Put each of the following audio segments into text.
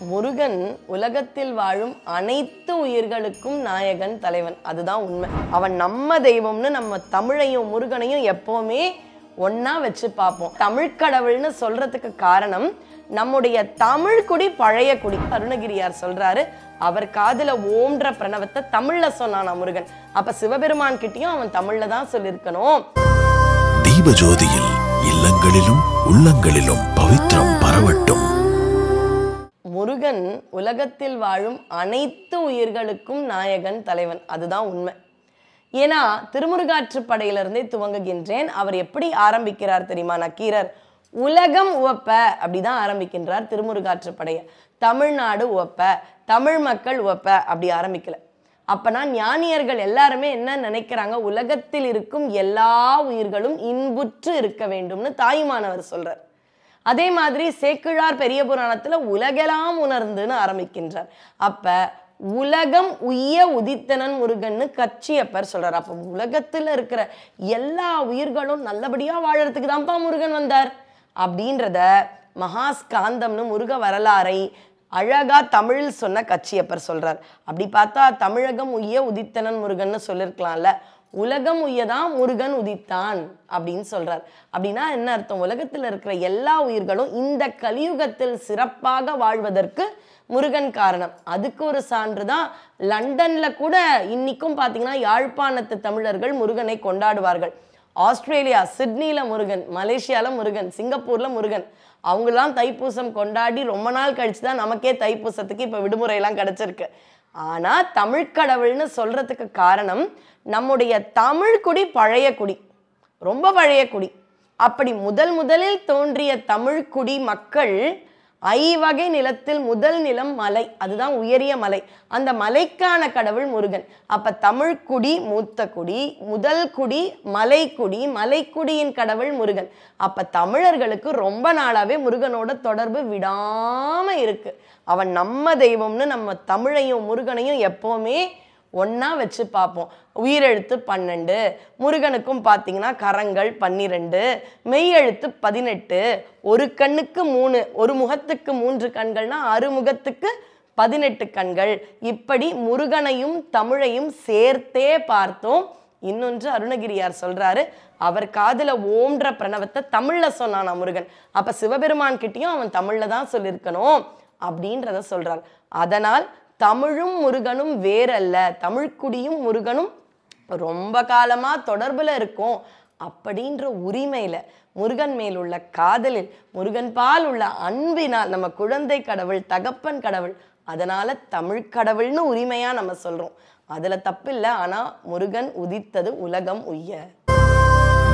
முருகன் உலகத்தில் வாழும் அனைத்து உயிர்களுக்கும் நாயகன் தலைவன். அதுதான் உண்மை. அவன் நம்ம தெய்வம்னு நம்ம தமிழையும் முருகனையும் எப்பவுமே ஒன்னா வச்சு பார்ப்போம். தமிழ் கடவுள்னு சொல்றதுக்கு காரணம் நம்முடைய தமிழ் குடி பழைய குடி. அருணகிரியார் சொல்றாரு, அவர் காதுல ஓம்ன்ற பிரணவத்தை தமிழ்ல சொன்னானா முருகன். அப்ப சிவபெருமான் கிட்டயும் அவன் தமிழ்ல தான் சொல்லியிருக்கணும். தீபஜோதியில் இல்லங்களிலும் உள்ளங்களிலும் பவித்ரம் பரவட்டும். முருகன் உலகத்தில் வாழும் அனைத்து உயிர்களுக்கும் நாயகன் தலைவன். அதுதான் உண்மை. ஏன்னா திருமுருகாற்றுப்படையிலிருந்தே துவங்குகின்றேன். அவர் எப்படி ஆரம்பிக்கிறார் தெரியுமா? நக்கீரர் உலகம் உவப்ப அப்படிதான் ஆரம்பிக்கின்றார் திருமுருகாற்றுப்படைய. தமிழ்நாடு உவப்ப, தமிழ் மக்கள் உவப்ப அப்படி ஆரம்பிக்கல. அப்பனா ஞானியர்கள் எல்லாருமே என்ன நினைக்கிறாங்க? உலகத்தில் இருக்கும் எல்லா உயிர்களும் இன்புற்று இருக்க வேண்டும்னு தாயுமானவர் சொல்றார். அதே மாதிரி சேக்கிழார் பெரிய புராணத்துல உலகெல்லாம் உணர்ந்துன்னு ஆரம்பிக்கின்றார். அப்ப உலகம் உய்ய உதித்தனன் முருகன்னு கச்சியப்பர் சொல்றார். அப்ப உலகத்துல இருக்கிற எல்லா உயிர்களும் நல்லபடியா வாழறதுக்கு தான்ப்பா முருகன் வந்தார் அப்படின்றத மகாஸ்காந்தம்னு முருக வரலாறை அழகா தமிழில் சொன்ன கச்சியப்பர் சொல்றார். அப்படி பார்த்தா தமிழகம் உய்ய உதித்தனன் முருகன்னு சொல்லியிருக்கலாம்ல. உலகம் உய்யதான் முருகன் உதித்தான் அப்படின்னு சொல்றார். அப்படின்னா என்ன அர்த்தம்? உலகத்தில் இருக்கிற எல்லா உயிர்களும் இந்த கலியுகத்தில் சிறப்பாக வாழ்வதற்கு முருகன் காரணம். அதுக்கு ஒரு சான்று தான் லண்டன்ல கூட இன்னைக்கும் பார்த்தீங்கன்னா யாழ்ப்பாணத்து தமிழர்கள் முருகனை கொண்டாடுவார்கள். ஆஸ்திரேலியா சிட்னில முருகன், மலேசியால முருகன், சிங்கப்பூர்ல முருகன். அவங்களாம் தைப்பூசம் கொண்டாடி ரொம்ப நாள் கழிச்சு தான் நமக்கே தைப்பூசத்துக்கு இப்போ விடுமுறையெல்லாம் கிடைச்சிருக்கு. ஆனா தமிழ் கடவுள்னு சொல்றதுக்கு காரணம் நம்முடைய தமிழ் குடி பழைய குடி, ரொம்ப பழைய குடி. அப்படி முதலில் தோன்றிய தமிழ் குடி மக்கள் ஐவகை நிலத்தில் முதல் நிலம் மலை, அதுதான் உயரிய மலை. அந்த மலைக்கான கடவுள் முருகன். அப்ப தமிழ் குடி மூத்த குடி, முதல் குடி மலைக்குடி, மலைக்குடியின் கடவுள் முருகன். அப்ப தமிழர்களுக்கு ரொம்ப நாளாவே முருகனோட தொடர்பு விடாம இருக்கு. அவன் நம்ம தெய்வம்னு நம்ம தமிழையும் முருகனையும் எப்பவுமே ஒன்னா வச்சு பார்ப்போம். உயிரெழுத்து 12, முருகனுக்கும் பார்த்தீங்கன்னா கரங்கள் 12, மெய்யெழுத்து 18, ஒரு கண்ணுக்கு 3, ஒரு முகத்துக்கு 3 கண்கள்னா அறுமுகத்துக்கு 18 கண்கள். இப்படி முருகனையும் தமிழையும் சேர்த்தே பார்த்தோம். இன்னொன்று அருணகிரியார் சொல்றாரு, அவர் காதுல ஓம்ன்ற பிரணவத்தை தமிழ்ல சொன்னானா முருகன். அப்ப சிவபெருமான் கிட்டயும் அவன் தமிழ்ல தான் சொல்லியிருக்கணும் அப்படின்றத சொல்றார். அதனால் தமிழும் முருகனும் வேறல்ல, தமிழ்குடியும் முருகனும் ரொம்ப காலமா தொடர்புல இருக்கும் அப்படின்ற உரிமையில, முருகன் மேல் உள்ள காதலில், முருகன் பால் உள்ள அன்பினால் நம்ம குழந்தை கடவுள், தகப்பன் கடவுள், அதனால தமிழ் கடவுள்னு உரிமையா நம்ம சொல்றோம். அதுல தப்பு இல்லை. ஆனா முருகன் உதித்தது உலகம் உய்ய.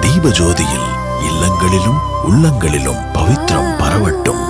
தீபஜோதியில் இல்லங்களிலும் உள்ளங்களிலும் பவித்ரம் பரவட்டும்.